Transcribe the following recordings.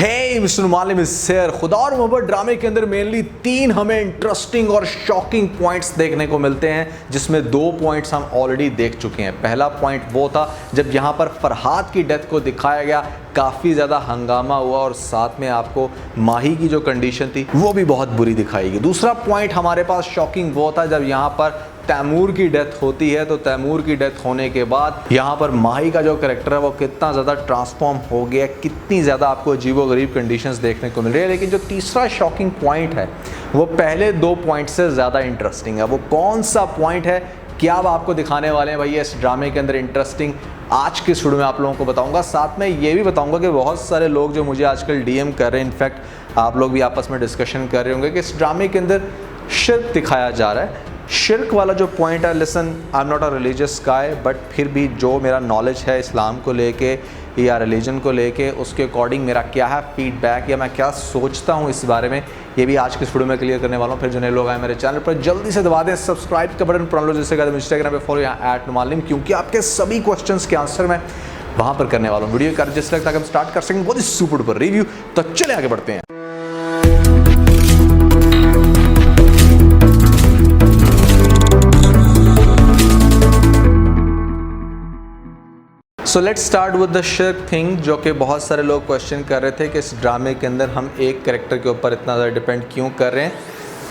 हे mister मालिम इस्सेर खुदा और मोहब्बत ड्रामे के अंदर मेनली 3 हमें इंटरेस्टिंग और शॉकिंग पॉइंट्स देखने को मिलते हैं, जिसमें 2 पॉइंट्स हम ऑलरेडी देख चुके हैं। पहला पॉइंट वो था जब यहाँ पर फरहाद की डेथ को दिखाया गया, काफ़ी ज़्यादा हंगामा हुआ और साथ में आपको माही की जो कंडीशन थी वो भी बहुत बुरी दिखाई गई। दूसरा पॉइंट हमारे पास शॉकिंग वो था जब यहाँ पर तैमूर की डेथ होती है, तो तैमूर की डेथ होने के बाद यहाँ पर माही का जो कैरेक्टर है वो कितना ज़्यादा ट्रांसफॉर्म हो गया, कितनी ज़्यादा आपको अजीबोगरीब कंडीशंस देखने को मिल रही है। लेकिन जो तीसरा शॉकिंग पॉइंट है वो पहले 2 पॉइंट से ज़्यादा इंटरेस्टिंग है। वो कौन सा पॉइंट है, क्या अब आपको दिखाने वाले हैं भैया इस ड्रामे के अंदर इंटरेस्टिंग, आज के वीडियो में आप लोगों को बताऊंगा। साथ में ये भी बताऊंगा कि बहुत सारे लोग जो मुझे आजकल डीएम कर रहे हैं, इनफैक्ट आप लोग भी आपस में डिस्कशन कर रहे होंगे कि इस ड्रामे के अंदर शिर्क दिखाया जा रहा है। शिर्क वाला जो पॉइंट है, listen I am not a religious guy, but फिर भी जो मेरा नॉलेज है इस्लाम को लेके या रिलीजन को लेके, उसके अकॉर्डिंग मेरा क्या है फीडबैक या मैं क्या सोचता हूँ इस बारे में, ये भी आज के वीडियो में क्लियर करने वाला हूँ। फिर जो नए लोग आए मेरे चैनल पर जल्दी से दबा दें सब्सक्राइब का बटन, पुराने लोग जैसे कहते हैं इंस्टाग्राम पे फॉलो या @नुमालिम, क्योंकि आपके सभी क्वेश्चंस के आंसर मैं वहाँ पर करने वाला हूँ। वीडियो कर जिस तक हम स्टार्ट कर सकें बहुत ही सुपर डुपर रिव्यू। तो चले आगे बढ़ते हैं। So let's start with the शिर्क थिंग, जो कि बहुत सारे लोग क्वेश्चन कर रहे थे कि इस ड्रामे के अंदर हम एक कैरेक्टर के ऊपर इतना ज़्यादा डिपेंड क्यों कर रहे हैं।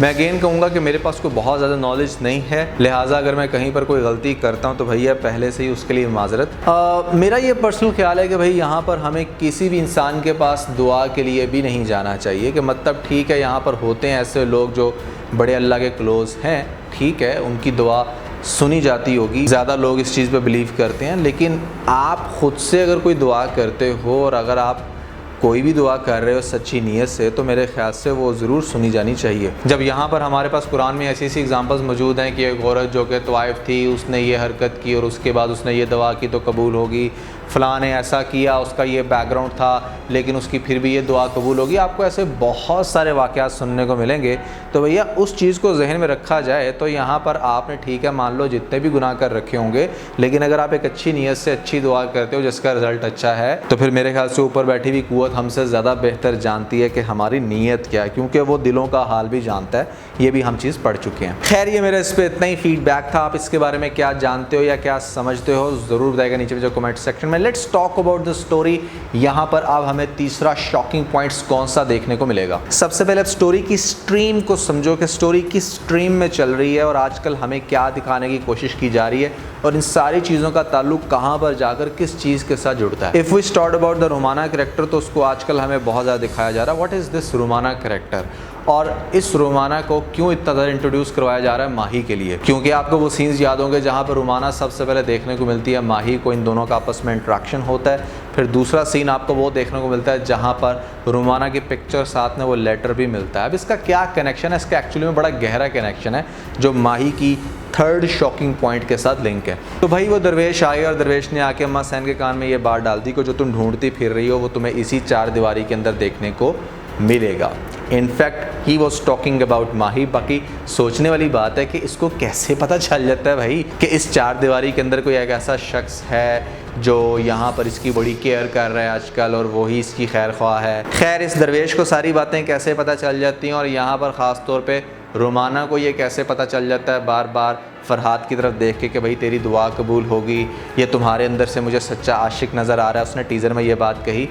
मैं अगेन कहूँगा कि मेरे पास कोई बहुत ज़्यादा नॉलेज नहीं है, लिहाजा अगर मैं कहीं पर कोई गलती करता हूँ तो भैया पहले से ही उसके लिए माजरत। मेरा ये पर्सनल ख्याल है कि भाई यहाँ पर हमें किसी भी इंसान के पास दुआ के लिए भी नहीं जाना चाहिए। कि मतलब ठीक है, यहाँ पर होते हैं ऐसे लोग जो बड़े अल्लाह के क्लोज़ हैं, ठीक है, उनकी दुआ सुनी जाती होगी, ज़्यादा लोग इस चीज़ पे बिलीव करते हैं। लेकिन आप ख़ुद से अगर कोई दुआ करते हो और अगर आप कोई भी दुआ कर रहे हो सच्ची नीयत से, तो मेरे ख्याल से वो ज़रूर सुनी जानी चाहिए। जब यहाँ पर हमारे पास कुरान में ऐसी ऐसी एग्जांपल्स मौजूद हैं कि एक औरत जो कि तवाइफ थी, उसने ये हरकत की और उसके बाद उसने ये दुआ की तो कबूल होगी, फ़लाँ ने ऐसा किया, उसका ये बैकग्राउंड था लेकिन उसकी फिर भी ये दुआ कबूल होगी। आपको ऐसे बहुत सारे वाक़यात सुनने को मिलेंगे। तो भैया उस चीज़ को जहन में रखा जाए तो यहाँ पर आपने ठीक है मान लो जितने भी गुनाह कर रखे होंगे, लेकिन अगर आप एक अच्छी नीयत से अच्छी दुआ करते हो जिसका रिज़ल्ट अच्छा है, तो फिर मेरे ख्याल से ऊपर बैठी हुई कुव्वत हमसे ज़्यादा बेहतर जानती है कि हमारी नीयत क्या है, क्योंकि वो दिलों का हाल भी जानता है। ये भी हम चीज़ पढ़ चुके हैं। खैर, ये मेरा इस पर इतना ही फीडबैक था। आप इसके बारे में क्या जानते हो या क्या समझते हो ज़रूर बताइएगा नीचे जो कमेंट सेक्शन में। Let's talk about the story. यहाँ पर अब हमें तीसरा शॉकिंग पॉइंट्स कौन सा देखने को मिलेगा। सबसे पहले स्टोरी की स्ट्रीम को समझो कि स्टोरी किस स्ट्रीम में चल रही है और आजकल हमें क्या दिखाने की कोशिश की जा रही है और इन सारी चीज़ों का ताल्लुक कहाँ पर जाकर किस चीज़ के साथ जुड़ता है। If we start about the romana character, तो उसको आजकल हमें बहुत ज़्यादा दिखाया जा रहा है। What is this Romana character, और इस रोमाना को क्यों इतना ज़्यादा इंट्रोड्यूस करवाया जा रहा है माही के लिए, क्योंकि आपको वो सीन्स याद होंगे जहाँ पर रोमाना सबसे पहले देखने को मिलती है, माही को इन दोनों का आपस में इंट्रैक्शन होता है। फिर दूसरा सीन आपको वो देखने को मिलता है जहाँ पर रोमाना की पिक्चर साथ में वो लेटर भी मिलता है। अब इसका क्या कनेक्शन है, इसका एक्चुअली में बड़ा गहरा कनेक्शन है जो माही की थर्ड शॉकिंग पॉइंट के साथ लिंक है। तो भाई वो दरवेश आए और दरवेश ने आके अम्मा सैन के कान में ये बात डाल दी कि जो तुम ढूंढती फिर रही हो वो तुम्हें इसी 4 दीवारी के अंदर देखने को मिलेगा। In fact he was talking about Mahi. बाकी सोचने वाली बात है कि इसको कैसे पता चल जाता है भाई कि इस 4 दीवारी के अंदर कोई एक ऐसा शख्स है जो यहाँ पर इसकी बड़ी केयर कर रहा है आजकल और वही इसकी खैर ख्वाह है। खैर, इस दरवेश को सारी बातें कैसे पता चल जाती हैं और यहाँ पर ख़ास तौर पे रोमाना को ये कैसे पता चल जाता है बार बार फरहाद की तरफ देख के कि भाई तेरी दुआ कबूल होगी, ये तुम्हारे अंदर से मुझे सच्चा आशिक नज़र आ रहा है। उसने टीज़र में ये बात कही।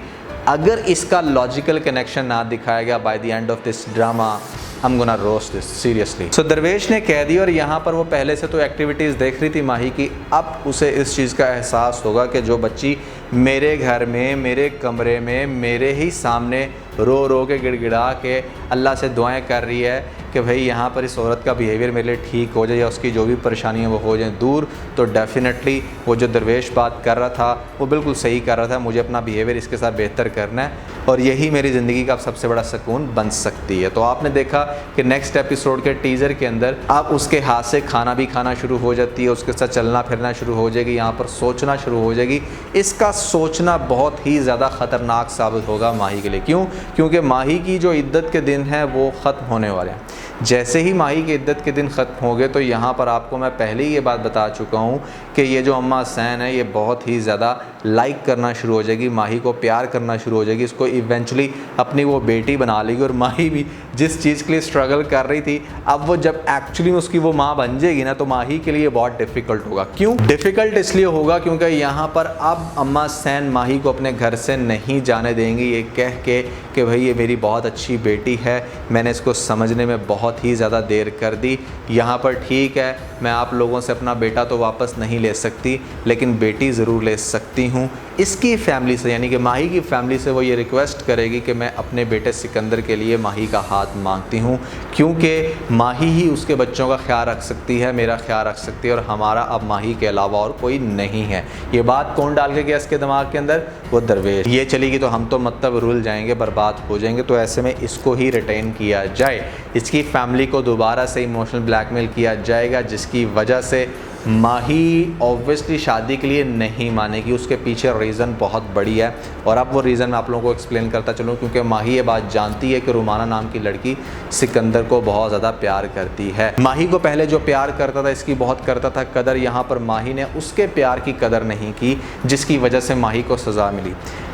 अगर इसका लॉजिकल कनेक्शन ना दिखाया गया by the end of this drama, I'm gonna roast this seriously। सो दरवेश ने कह दी और यहाँ पर वो पहले से तो एक्टिविटीज़ देख रही थी माही की। अब उसे इस चीज़ का एहसास होगा कि जो बच्ची मेरे घर में, मेरे कमरे में, मेरे ही सामने रो रो के गिड़गिड़ा के अल्लाह से दुआएं कर रही है कि भाई यहाँ पर इस औरत का बिहेवियर मेरे लिए ठीक हो जाए या उसकी जो भी परेशानियाँ वो हो जाएं दूर, तो डेफिनेटली वो जो दरवेश बात कर रहा था वो बिल्कुल सही कर रहा था। मुझे अपना बिहेवियर इसके साथ बेहतर करना है और यही मेरी ज़िंदगी का सबसे बड़ा सुकून बन सकती है। तो आपने देखा कि नेक्स्ट एपिसोड के टीज़र के अंदर आप उसके हाथ से खाना भी खाना शुरू हो जाती है, उसके साथ चलना फिरना शुरू हो जाएगी, यहाँ पर सोचना शुरू हो जाएगी। इसका सोचना बहुत ही ज़्यादा ख़तरनाक साबित होगा माही के लिए। क्यों? क्योंकि माही की जो इद्दत के दिन हैं वो ख़त्म होने वाले हैं। जैसे ही माही की इद्दत के दिन ख़त्म हो गए तो यहाँ पर आपको मैं पहले ही ये बात बता चुका हूँ कि ये जो अम्मा सैन है ये बहुत ही ज़्यादा लाइक करना शुरू हो जाएगी, माही को प्यार करना शुरू हो जाएगी, इसको इवेंचुअली अपनी वो बेटी बना लेगी। और माही भी जिस चीज़ के लिए स्ट्रगल कर रही थी, अब वो जब एक्चुअली में उसकी वो माँ बन जाएगी ना, तो माही के लिए बहुत डिफ़िकल्ट होगा। क्यों डिफ़िकल्ट? इसलिए होगा क्योंकि यहाँ पर अब अम्मा सैन माही को अपने घर से नहीं जाने देंगी, ये कह के कि भाई ये मेरी बहुत अच्छी बेटी है, मैंने इसको समझने में बहुत ही ज़्यादा देर कर दी। यहाँ पर ठीक है, मैं आप लोगों से अपना बेटा तो वापस नहीं ले सकती, लेकिन बेटी ज़रूर ले सकती हूँ। इसकी फैमिली से, यानी कि माही की फैमिली से वो ये रिक्वेस्ट करेगी कि मैं अपने बेटे सिकंदर के लिए माही का हाथ मांगती हूँ, क्योंकि माही ही उसके बच्चों का ख्याल रख सकती है, मेरा ख्याल रख सकती है, और हमारा अब माही के अलावा और कोई नहीं है। ये बात कौन डाल के गया इसके दिमाग के अंदर? वो दरवेश। ये चलेगी तो हम तो मतलब रुल जाएंगे, बर्बाद हो जाएंगे, तो ऐसे में इसको ही रिटेन किया जाए। इसकी फैमिली को दोबारा से इमोशनल ब्लैकमेल किया जाएगा, जिसकी वजह से माही ऑब्वियसली शादी के लिए नहीं मानेगी। उसके पीछे रीज़न बहुत बड़ी है, और अब वो रीज़न मैं आप लोगों को एक्सप्लेन करता चलूँ, क्योंकि माही ये बात जानती है कि रुमाना नाम की लड़की सिकंदर को बहुत ज़्यादा प्यार करती है। माही को पहले जो प्यार करता था, इसकी बहुत करता था कदर, यहाँ पर माही ने उसके प्यार की कदर नहीं की, जिसकी वजह से माही को सज़ा मिली।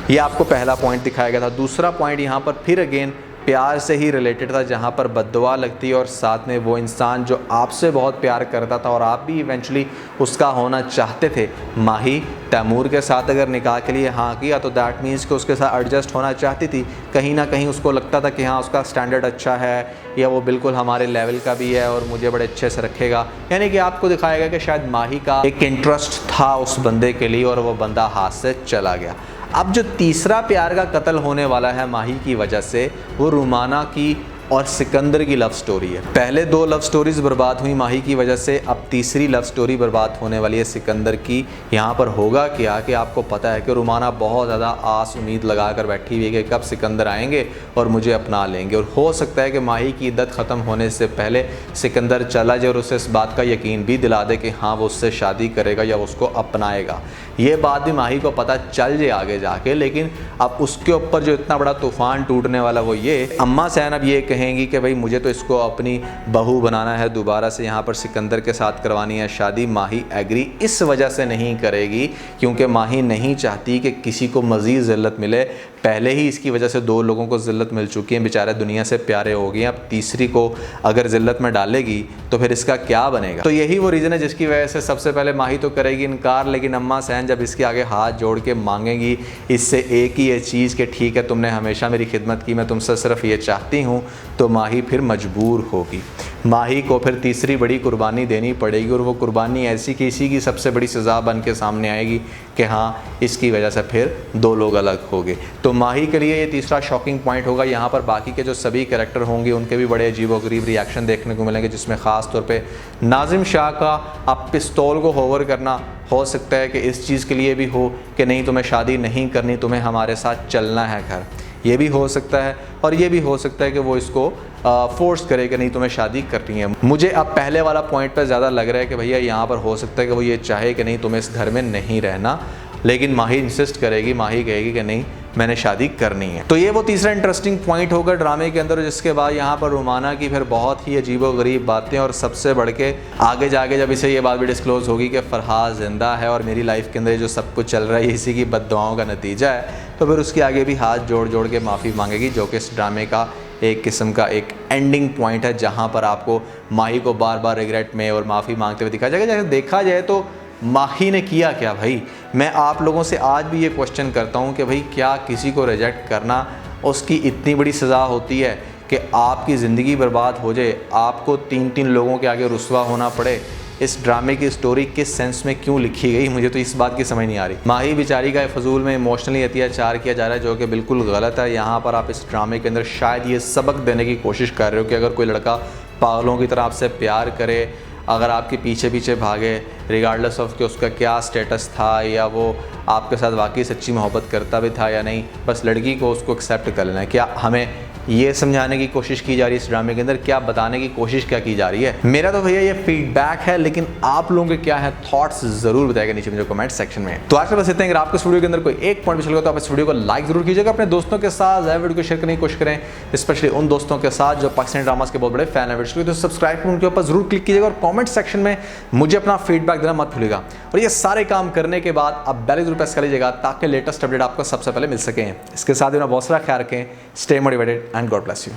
ये आपको पहला पॉइंट दिखाया गया था। दूसरा पॉइंट यहाँ पर फिर अगेन प्यार से ही रिलेटेड था, जहाँ पर बद्दुआ लगती है, और साथ में वो इंसान जो आपसे बहुत प्यार करता था और आप भी इवेंचुअली उसका होना चाहते थे। माही तैमूर के साथ अगर निकाह के लिए हाँ किया, तो दैट मीन्स कि उसके साथ एडजस्ट होना चाहती थी। कहीं ना कहीं उसको लगता था कि हाँ, उसका स्टैंडर्ड अच्छा है, या वो बिल्कुल हमारे लेवल का भी है और मुझे बड़े अच्छे से रखेगा। यानी कि आपको दिखाएगा कि शायद माही का एक इंटरेस्ट था उस बंदे के लिए, और वो बंदा हाथ से चला गया। अब जो तीसरा प्यार का कत्ल होने वाला है माही की वजह से, वो रुमाना की और सिकंदर की लव स्टोरी है। पहले 2 लव स्टोरीज बर्बाद हुई माही की वजह से, अब तीसरी लव स्टोरी बर्बाद होने वाली है सिकंदर की। यहाँ पर होगा क्या कि आपको पता है कि रुमाना बहुत ज़्यादा आस उम्मीद लगा कर बैठी हुई है कि कब सिकंदर आएंगे और मुझे अपना लेंगे, और हो सकता है कि माही की इद्दत ख़त्म होने से पहले सिकंदर चला जाए और उसे इस बात का यकीन भी दिला दे कि हाँ, वो उससे शादी करेगा या उसको अपनाएगा। ये बात भी माही को पता चल जाए आगे जाके, लेकिन अब उसके ऊपर जो इतना बड़ा तूफ़ान टूटने वाला वो ये, अम्मा सैन अब ये कहेंगी कि भाई मुझे तो इसको अपनी बहू बनाना है, दोबारा से यहाँ पर सिकंदर के साथ करवानी है शादी। माही एग्री इस वजह से नहीं करेगी क्योंकि माही नहीं चाहती कि किसी को मज़ीद ज़िल्लत मिले। पहले ही इसकी वजह से 2 लोगों को ज़िल्लत मिल चुकी है, बेचारे दुनिया से प्यारे हो गए, अब तीसरी को अगर ज़िल्लत में डालेगी तो फिर इसका क्या बनेगा। तो यही वो रीज़न है जिसकी वजह से सबसे पहले माही तो करेगी इनकार, लेकिन अम्मा सैन जब इसके आगे हाथ जोड़ के मांगेंगी इससे एक ही ये चीज़ कि ठीक है, तुमने हमेशा मेरी खिदमत की, मैं तुमसे सिर्फ ये चाहती हूँ, तो माही फिर मजबूर होगी। माही को फिर तीसरी बड़ी कुर्बानी देनी पड़ेगी, और वो कुर्बानी ऐसी कि इसी की सबसे बड़ी सज़ा बन के सामने आएगी कि हाँ, इसकी वजह से फिर 2 लोग अलग हो गए। तो माही के लिए ये तीसरा शॉकिंग पॉइंट होगा। यहाँ पर बाकी के जो सभी कैरेक्टर होंगे उनके भी बड़े अजीबोगरीब रिएक्शन देखने को मिलेंगे, जिसमें ख़ास तौर पे नाजिम शाह का अब पिस्तौल को होवर करना हो सकता है कि इस चीज़ के लिए भी हो कि नहीं, तुम्हें शादी नहीं करनी, तुम्हें हमारे साथ चलना है घर, ये भी हो सकता है। और ये भी हो सकता है कि वो इसको फोर्स करे कि नहीं, तुम्हें शादी करनी है। मुझे अब पहले वाला पॉइंट पर ज़्यादा लग रहा है कि भैया यहाँ पर हो सकता है कि वो ये चाहे कि नहीं, तुम्हें इस घर में नहीं रहना, लेकिन माही इंसिस्ट करेगी, माही कहेगी कि नहीं, मैंने शादी करनी है। तो ये वो तीसरा इंटरेस्टिंग पॉइंट होगा ड्रामे के अंदर, जिसके बाद यहाँ पर रुमाना की फिर बहुत ही अजीबोगरीब बातें, और सबसे बढ़ के आगे जाके जब इसे ये बात भी डिस्क्लोज़ होगी कि फरहाद ज़िंदा है और मेरी लाइफ के अंदर जो सब कुछ चल रहा है इसी की बद्दुआओं का नतीजा है, तो फिर उसके आगे भी हाथ जोड़ जोड़ के माफ़ी मांगेगी, जो कि इस ड्रामे का एक किस्म का एक एंडिंग पॉइंट है, जहाँ पर आपको माही को बार बार रिग्रेट में और माफ़ी मांगते हुए दिखाया जाएगा। जैसे देखा जाए तो माही ने किया क्या भाई? मैं आप लोगों से आज भी ये क्वेश्चन करता हूँ कि भाई क्या किसी को रिजेक्ट करना उसकी इतनी बड़ी सज़ा होती है कि आपकी ज़िंदगी बर्बाद हो जाए, आपको 3-3 लोगों के आगे रुस्वा होना पड़े? इस ड्रामे की स्टोरी किस सेंस में क्यों लिखी गई, मुझे तो इस बात की समझ नहीं आ रही। माही बेचारी का फजूल में इमोशनली अत्याचार किया जा रहा है, जो कि बिल्कुल गलत है। यहाँ पर आप इस ड्रामे के अंदर शायद ये सबक देने की कोशिश कर रहे हो कि अगर कोई लड़का पागलों की तरह आपसे प्यार करे, अगर आपके पीछे पीछे भागे, रिगार्डलेस ऑफ कि उसका क्या स्टेटस था या वो आपके साथ वाकई सच्ची मोहब्बत करता भी था या नहीं, बस लड़की को उसको एक्सेप्ट कर लेना है। क्या हमें ये समझाने की कोशिश की जा रही है इस ड्रामे के अंदर, क्या बताने की कोशिश क्या की जा रही है। मेरा तो भैया ये फीडबैक है, लेकिन आप लोगों के क्या है थॉट्स जरूर बताएगा नीचे मुझे कमेंट सेक्शन में। तो आज के बस इतना ही। अगर आपको इस वीडियो के अंदर कोई एक पॉइंट चल गया तो आप इस वीडियो को लाइक जरूर कीजिएगा, अपने दोस्तों के साथ वीडियो को शेयर करने की कोशिश करें, स्पेशली उन दोस्तों के साथ जो पाकिस्तानी ड्रामास के बहुत बड़े फैन है। तो सब्सक्राइब कर उनके ऊपर जरूर क्लिक कीजिएगा और कमेंट सेक्शन में मुझे अपना फीडबैक देना मत भूलिएगा। और ये सारे काम करने के बाद आप बेल जरूर प्रेस कर लीजिएगा ताकि लेटेस्ट अपडेट आपको सबसे पहले मिल सके। इसके साथ ही अपना बहुत सारा ख्याल रखें। Stay motivated and God bless you.